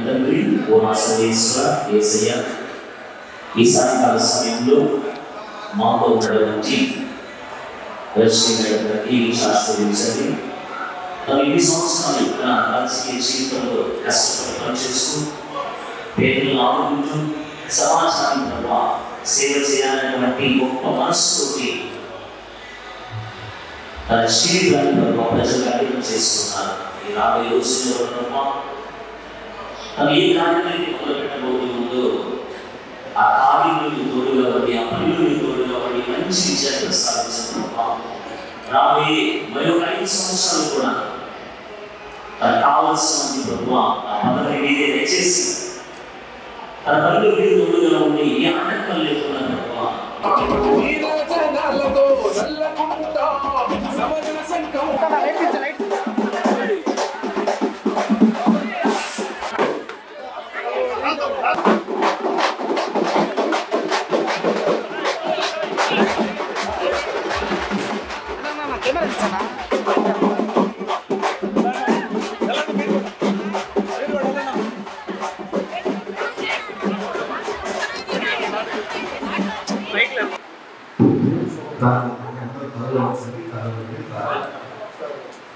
తండ్రి ఓ మా సర్వేశ్వర యేసయ్య ఈ సాయంకాల సమయంలో మాతో ఉండడానికి రక్షించడానికి శాస్త్రీయించండి. ఇన్ని సంవత్సరాలు రాజకీయ జీవితంలో కష్టపడి పనిచేస్తూ పేదలను ఆదుకుంటూ సమాజాన్ని ప్రభావ సేవ చేయాలనేటువంటి గొప్ప మనస్సుతోటి తన జీవితాన్ని ప్రభావ ప్రజలకు అంకితం చేస్తున్నారు. ఈ రాబోయే రోజుల్లో ప్రభావ తను ఏ కార్యాన్ని మొదలుపెట్టబోతుందో ఆ కార్యంలో తోడుగా పడి ఆ పనిలో తోడుగా పడి మంచి విజయాన్ని సాధించిన ప్రభావం రాబోయే మరొక 5 సంవత్సరాలు కూడా తనకు కావాల్సిన ప్రభావ ఆ పదవిని మీదే దయచేసి తన పనిలో మీరు తోడుగా ఉండి ఏ ఆటంకం లేకుండా ప్రభావ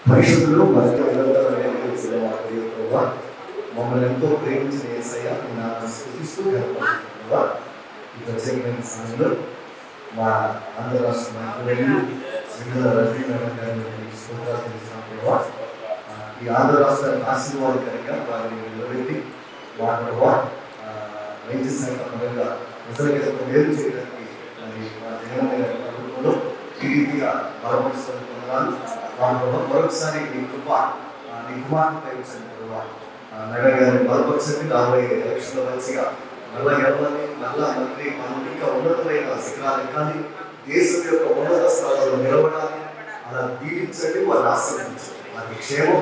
పరిశుద్ధులు మమ్మల్ని ఎంతో ప్రేమించిన యేసయ్య స్తుతిస్తూ ఈ ప్రత్యేకమైన సమయంలో మా ఆంధ్ర రాష్ట్ర మంత్రులు ఈ ఆంధ్ర రాష్ట్రానికి ఆశీర్వాదకరంగా వారిని నిలబెట్టి మా వైద్య శాఖ పరంగా ప్రజలకు మేలు చేయడానికి మరి మా జగన్ ప్రభుత్వంలో ఈ రీతిగా బలపరుస్తున్నాను. వాళ్ళ మరొకసారి నీ కృప నీ కుమార్తెపై వచ్చిన నగర గారిని బలపరచండి. రాబోయే ఎలక్షన్లో మంచిగా మళ్ళా గెలవాలి, మళ్ళా మంత్రి మనం ఇంకా ఉన్నతమైన శిఖరాలు కానీ దేశం యొక్క ఉన్నత స్థలాల్లో నిలబడాలి. అలా దీవించండి, వాళ్ళు ఆశీర్వదించండి. వారి క్షేమం,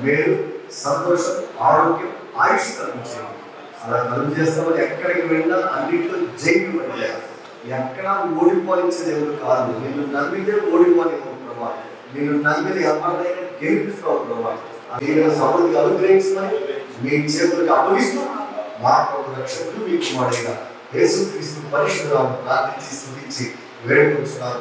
మేలు, సంతోషం, ఆరోగ్యం, ఆయుష్ కలిగించండి. అలా కలుగు చేస్తామని ఎక్కడికి వెళ్ళినా అన్నింటిలో జైలు పడ్డారు. ఎక్కడా ఓడిపోయించే దేవుడు కాదు. నిన్ను నమ్మితే ఓడిపోలేవు ప్రభా, నిన్ను నమ్మితే ఎవరినైనా గెలిపిస్తావు ప్రభా. నేను సమృద్ధిగా అనుగ్రహించమని మీ చేతులకు అప్పగిస్తూ మా ప్రభు రక్షకుడు మీ కుమారుడైన యేసుక్రీస్తు పరిశుద్ధులను ప్రార్థించి స్తుతించి వేడుకుంటున్నాను.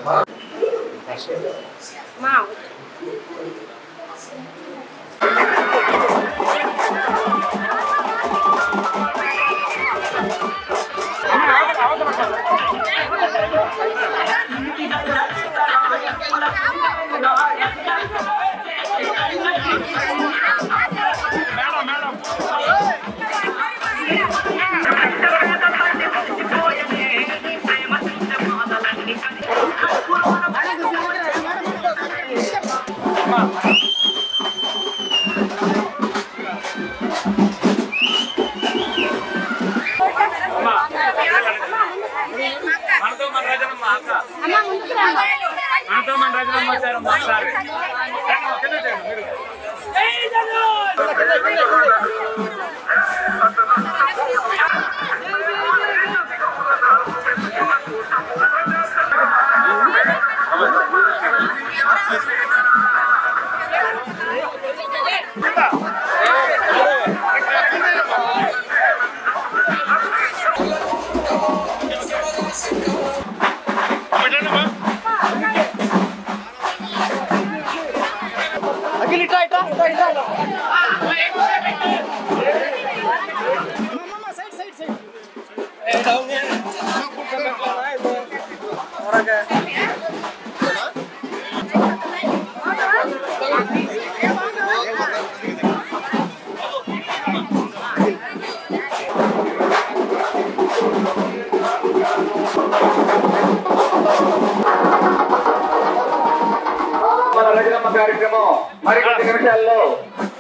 కార్యక్రమం మరికొద్ది నిమిషాల్లో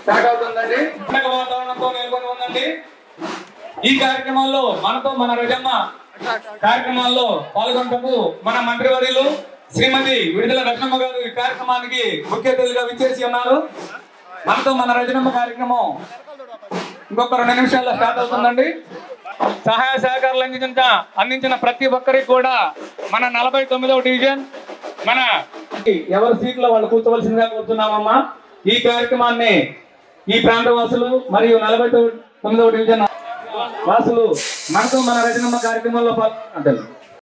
స్టార్ట్ అవుతుందండి. పండగ వాతావరణంతో నెలకొని ఉందండి. ఈ కార్యక్రమాల్లో మనతో మన రజమ్మ కార్యక్రమాల్లో పాల్గొంటూ మన మంత్రివర్యులు శ్రీమతి విడుదల రత్నమ్మ గారు ఈ కార్యక్రమానికి ముఖ్య అతిథిగా విచ్చేసి ఉన్నారు. మనతో మన రజనమ్మ కార్యక్రమం ఇంకొక 2 నిమిషాల్లో స్టార్ట్ అవుతుందండి. సహాయ సహకారాలు అందించిన ప్రతి ఒక్కరికి కూడా మన 49వ డివిజన్ మన ఎవరి సీట్లో వాళ్ళు కూర్చోవలసిందిగా కోరుతున్నామమ్మా. ఈ కార్యక్రమాన్ని ఈ ప్రాంత వాసులు మరియు 49వ డివిజన్ వాసులు మనతో మన రజనమ్మ కార్యక్రమంలో పాల్గొంటారు.